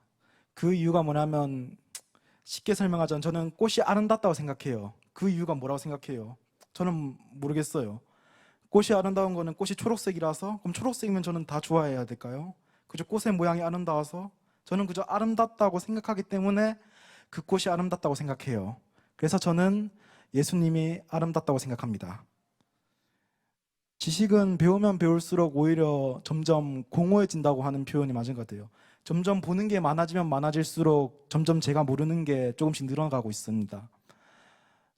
그 이유가 뭐냐면 쉽게 설명하자면 저는 꽃이 아름답다고 생각해요. 그 이유가 뭐라고 생각해요? 저는 모르겠어요. 꽃이 아름다운 거는 꽃이 초록색이라서 그럼 초록색이면 저는 다 좋아해야 될까요? 그저 꽃의 모양이 아름다워서 저는 그저 아름답다고 생각하기 때문에 그 꽃이 아름답다고 생각해요. 그래서 저는 예수님이 아름답다고 생각합니다. 지식은 배우면 배울수록 오히려 점점 공허해진다고 하는 표현이 맞은 것 같아요. 점점 보는 게 많아지면 많아질수록 점점 제가 모르는 게 조금씩 늘어가고 있습니다.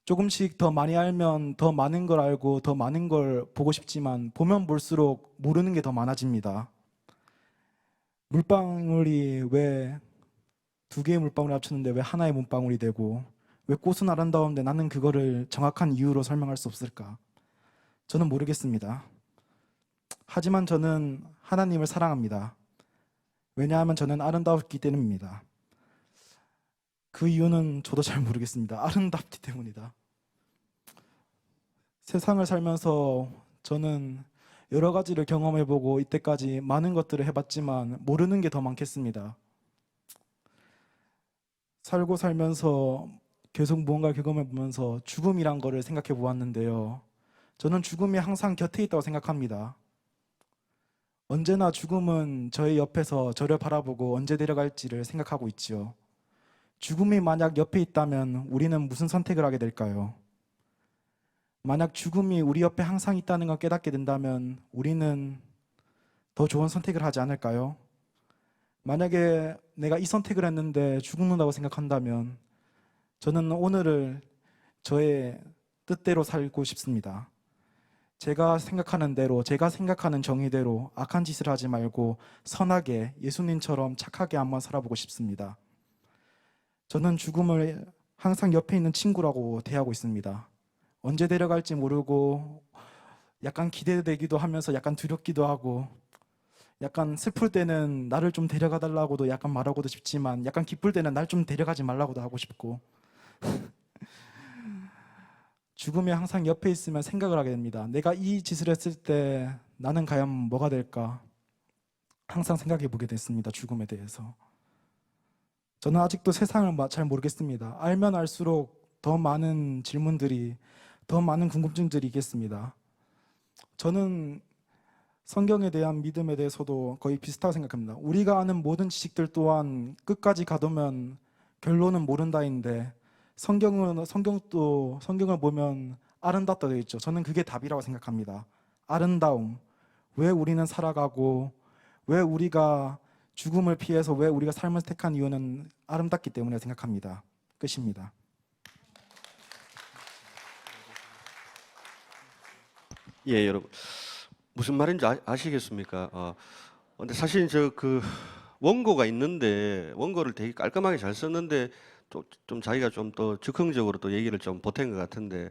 조금씩 더 많이 알면 더 많은 걸 알고 더 많은 걸 보고 싶지만 보면 볼수록 모르는 게 더 많아집니다. 물방울이 왜 2개의 물방울이 합쳤는데 왜 하나의 물방울이 되고 왜 꽃은 아름다운데 나는 그거를 정확한 이유로 설명할 수 없을까? 저는 모르겠습니다. 하지만 저는 하나님을 사랑합니다. 왜냐하면 저는 아름다웠기 때문입니다. 그 이유는 저도 잘 모르겠습니다. 아름답기 때문이다. 세상을 살면서 저는 여러 가지를 경험해보고 이때까지 많은 것들을 해봤지만 모르는 게 더 많겠습니다. 살고 살면서 계속 무언가를 경험해보면서 죽음이란 거를 생각해 보았는데요. 저는 죽음이 항상 곁에 있다고 생각합니다. 언제나 죽음은 저의 옆에서 저를 바라보고 언제 데려갈지를 생각하고 있지요. 죽음이 만약 옆에 있다면 우리는 무슨 선택을 하게 될까요? 만약 죽음이 우리 옆에 항상 있다는 걸 깨닫게 된다면 우리는 더 좋은 선택을 하지 않을까요? 만약에 내가 이 선택을 했는데 죽는다고 생각한다면 저는 오늘을 저의 뜻대로 살고 싶습니다. 제가 생각하는 대로, 제가 생각하는 정의대로 악한 짓을 하지 말고 선하게 예수님처럼 착하게 한번 살아보고 싶습니다. 저는 죽음을 항상 옆에 있는 친구라고 대하고 있습니다. 언제 데려갈지 모르고 약간 기대되기도 하면서 약간 두렵기도 하고 약간 슬플 때는 나를 좀 데려가 달라고도 약간 말하고도 싶지만 약간 기쁠 때는 날 좀 데려가지 말라고도 하고 싶고 죽음이 항상 옆에 있으면 생각을 하게 됩니다. 내가 이 짓을 했을 때 나는 과연 뭐가 될까? 항상 생각해 보게 됐습니다. 죽음에 대해서. 저는 아직도 세상을 잘 모르겠습니다. 알면 알수록 더 많은 질문들이, 더 많은 궁금증들이 있겠습니다. 저는 성경에 대한 믿음에 대해서도 거의 비슷하다고 생각합니다. 우리가 아는 모든 지식들 또한 끝까지 가두면 결론은 모른다인데 성경을 보면 아름답다 되어 있죠. 저는 그게 답이라고 생각합니다. 아름다움. 왜 우리는 살아가고 왜 우리가 죽음을 피해서 왜 우리가 삶을 택한 이유는 아름답기 때문에 생각합니다. 끝입니다. 예, 여러분 무슨 말인지 아시겠습니까? 근데 사실 저 그 원고가 있는데 원고를 되게 깔끔하게 잘 썼는데 좀 자기가 좀 더 즉흥적으로 또 얘기를 좀 보탠 것 같은데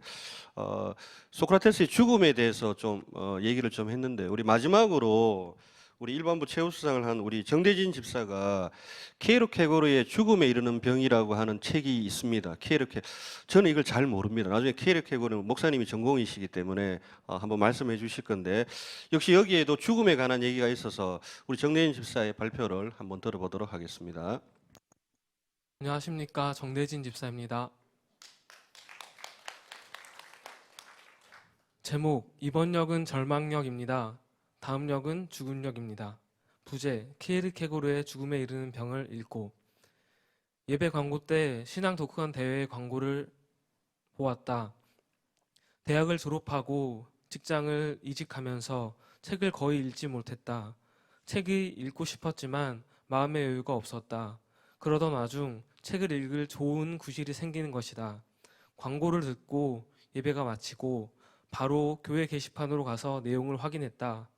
소크라테스의 죽음에 대해서 좀 얘기를 좀 했는데 우리 마지막으로 우리 일반부 최우수상을 한 우리 정대진 집사가 키에르케고르의 죽음에 이르는 병이라고 하는 책이 있습니다. 저는 이걸 잘 모릅니다. 나중에 키에르케고르는 목사님이 전공이시기 때문에 한번 말씀해 주실 건데 역시 여기에도 죽음에 관한 얘기가 있어서 우리 정대진 집사의 발표를 한번 들어보도록 하겠습니다. 안녕하십니까, 정대진 집사입니다. 제목, 이번 역은 절망역입니다. 다음 역은 죽은 역입니다. 부제, 키에르케고르의 죽음에 이르는 병을 읽고. 예배 광고 때 신앙 독후감 대회 광고를 보았다. 대학을 졸업하고 직장을 이직하면서 책을 거의 읽지 못했다. 책이 읽고 싶었지만 마음의 여유가 없었다. 그러던 와중 책을 읽을 좋은 구실이 생기는 것이다. 광고를 듣고 예배가 마치고 바로 교회 게시판으로 가서 내용을 확인했다.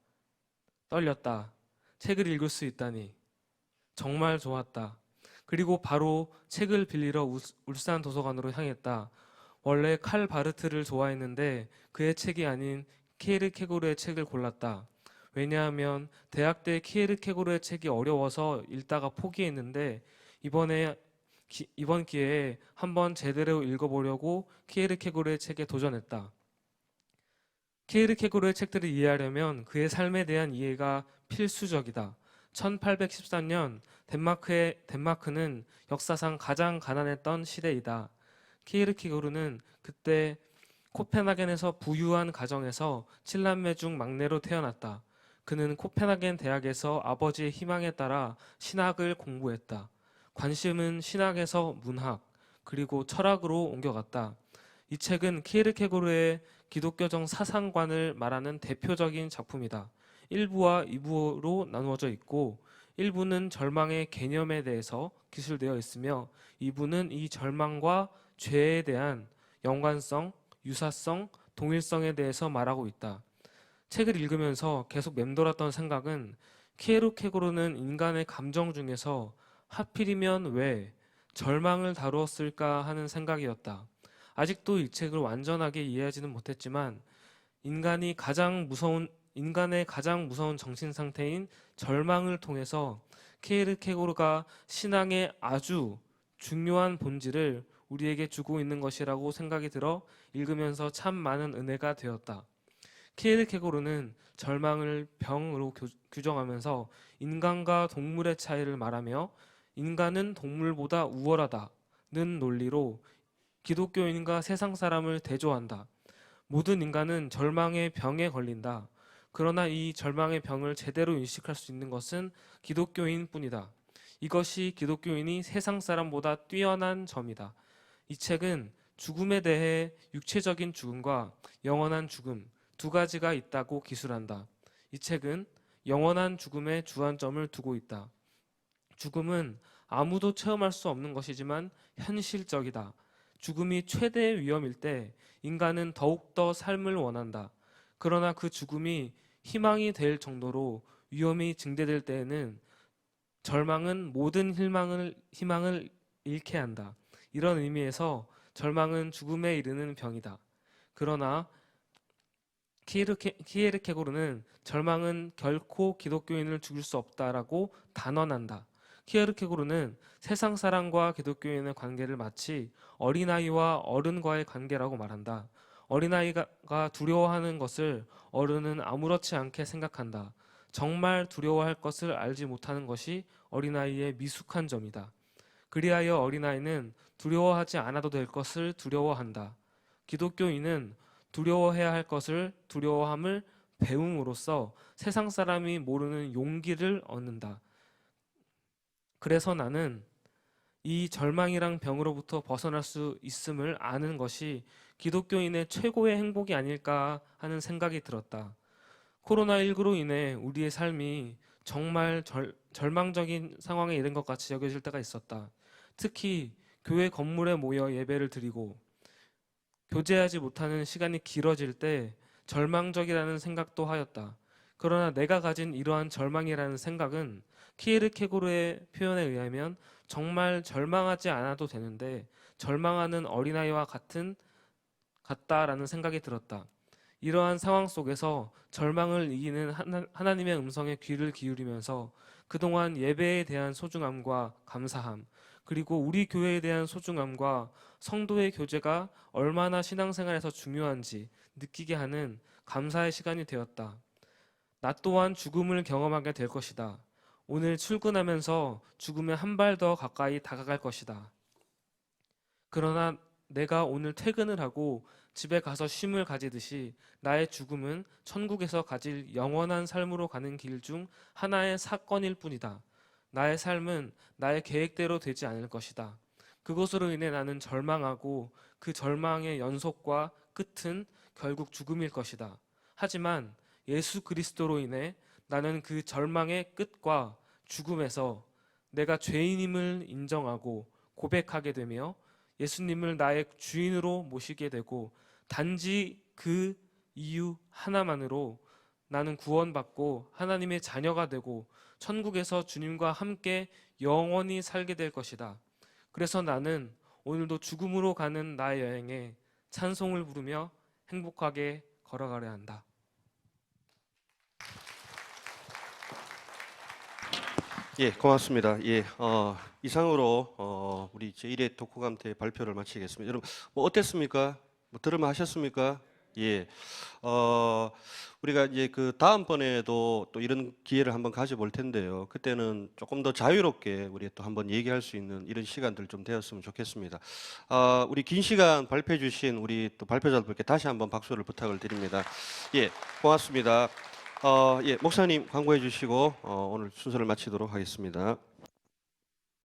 떨렸다. 책을 읽을 수 있다니. 정말 좋았다. 그리고 바로 책을 빌리러 울산 도서관으로 향했다. 원래 칼 바르트를 좋아했는데 그의 책이 아닌 키에르케고르의 책을 골랐다. 왜냐하면 대학 때 키에르케고르의 책이 어려워서 읽다가 포기했는데 이번 기회에 한번 제대로 읽어보려고 키에르케고르의 책에 도전했다. 키에르케고르의 책들을 이해하려면 그의 삶에 대한 이해가 필수적이다. 1813년 덴마크는 역사상 가장 가난했던 시대이다. 키에르케고르는 그때 코펜하겐에서 부유한 가정에서 7남매 중 막내로 태어났다. 그는 코펜하겐 대학에서 아버지의 희망에 따라 신학을 공부했다. 관심은 신학에서 문학, 그리고 철학으로 옮겨갔다. 이 책은 키에르케고르의 기독교적 사상관을 말하는 대표적인 작품이다. 1부와 2부로 나누어져 있고 1부는 절망의 개념에 대해서 기술되어 있으며 2부는 이 절망과 죄에 대한 연관성, 유사성, 동일성에 대해서 말하고 있다. 책을 읽으면서 계속 맴돌았던 생각은 키에르케고르는 인간의 감정 중에서 하필이면 왜 절망을 다루었을까 하는 생각이었다. 아직도 이 책을 완전하게 이해하지는 못했지만 인간의 가장 무서운 정신 상태인 절망을 통해서 키에르케고르가 신앙의 아주 중요한 본질을 우리에게 주고 있는 것이라고 생각이 들어 읽으면서 참 많은 은혜가 되었다. 키에르케고르는 절망을 병으로 규정하면서 인간과 동물의 차이를 말하며 인간은 동물보다 우월하다는 논리로 기독교인과 세상 사람을 대조한다. 모든 인간은 절망의 병에 걸린다. 그러나 이 절망의 병을 제대로 인식할 수 있는 것은 기독교인 뿐이다. 이것이 기독교인이 세상 사람보다 뛰어난 점이다. 이 책은 죽음에 대해 육체적인 죽음과 영원한 죽음 두 가지가 있다고 기술한다. 이 책은 영원한 죽음에 주안점을 두고 있다. 죽음은 아무도 체험할 수 없는 것이지만 현실적이다. 죽음이 최대의 위험일 때 인간은 더욱더 삶을 원한다. 그러나 그 죽음이 희망이 될 정도로 위험이 증대될 때에는 절망은 모든 희망을 잃게 한다. 이런 의미에서 절망은 죽음에 이르는 병이다. 그러나 키에르케고르는 절망은 결코 기독교인을 죽일 수 없다라고 단언한다. 키에르케고르는 세상 사람과 기독교인의 관계를 마치 어린아이와 어른과의 관계라고 말한다. 어린아이가 두려워하는 것을 어른은 아무렇지 않게 생각한다. 정말 두려워할 것을 알지 못하는 것이 어린아이의 미숙한 점이다. 그리하여 어린아이는 두려워하지 않아도 될 것을 두려워한다. 기독교인은 두려워해야 할 것을 두려워함을 배움으로써 세상 사람이 모르는 용기를 얻는다. 그래서 나는 이 절망이랑 병으로부터 벗어날 수 있음을 아는 것이 기독교인의 최고의 행복이 아닐까 하는 생각이 들었다. 코로나19로 인해 우리의 삶이 정말 절망적인 상황에 이른 것 같이 여겨질 때가 있었다. 특히 교회 건물에 모여 예배를 드리고 교제하지 못하는 시간이 길어질 때 절망적이라는 생각도 하였다. 그러나 내가 가진 이러한 절망이라는 생각은 키에르케고르의 표현에 의하면 정말 절망하지 않아도 되는데 절망하는 어린아이와 같다라는 생각이 들었다. 이러한 상황 속에서 절망을 이기는 하나님의 음성에 귀를 기울이면서 그동안 예배에 대한 소중함과 감사함, 그리고 우리 교회에 대한 소중함과 성도의 교제가 얼마나 신앙생활에서 중요한지 느끼게 하는 감사의 시간이 되었다. 나 또한 죽음을 경험하게 될 것이다. 오늘 출근하면서 죽음에 한 발 더 가까이 다가갈 것이다. 그러나 내가 오늘 퇴근을 하고 집에 가서 쉼을 가지듯이 나의 죽음은 천국에서 가질 영원한 삶으로 가는 길 중 하나의 사건일 뿐이다. 나의 삶은 나의 계획대로 되지 않을 것이다. 그것으로 인해 나는 절망하고 그 절망의 연속과 끝은 결국 죽음일 것이다. 하지만 예수 그리스도로 인해 나는 그 절망의 끝과 죽음에서 내가 죄인임을 인정하고 고백하게 되며 예수님을 나의 주인으로 모시게 되고 단지 그 이유 하나만으로 나는 구원받고 하나님의 자녀가 되고 천국에서 주님과 함께 영원히 살게 될 것이다. 그래서 나는 오늘도 죽음으로 가는 나의 여행에 찬송을 부르며 행복하게 걸어가려 한다. 예, 고맙습니다. 예, 이상으로 우리 제1회 독후감대 발표를 마치겠습니다. 여러분, 뭐 어땠습니까? 뭐 들으면 하셨습니까? 예, 우리가 이제 그 다음번에도 또 이런 기회를 한번 가져볼 텐데요. 그때는 조금 더 자유롭게 우리 또 한번 얘기할 수 있는 이런 시간들 좀 되었으면 좋겠습니다. 우리 긴 시간 발표해 주신 우리 또 발표자들께 다시 한번 박수를 부탁을 드립니다. 예, 고맙습니다. 예, 목사님 광고해 주시고 오늘 순서를 마치도록 하겠습니다.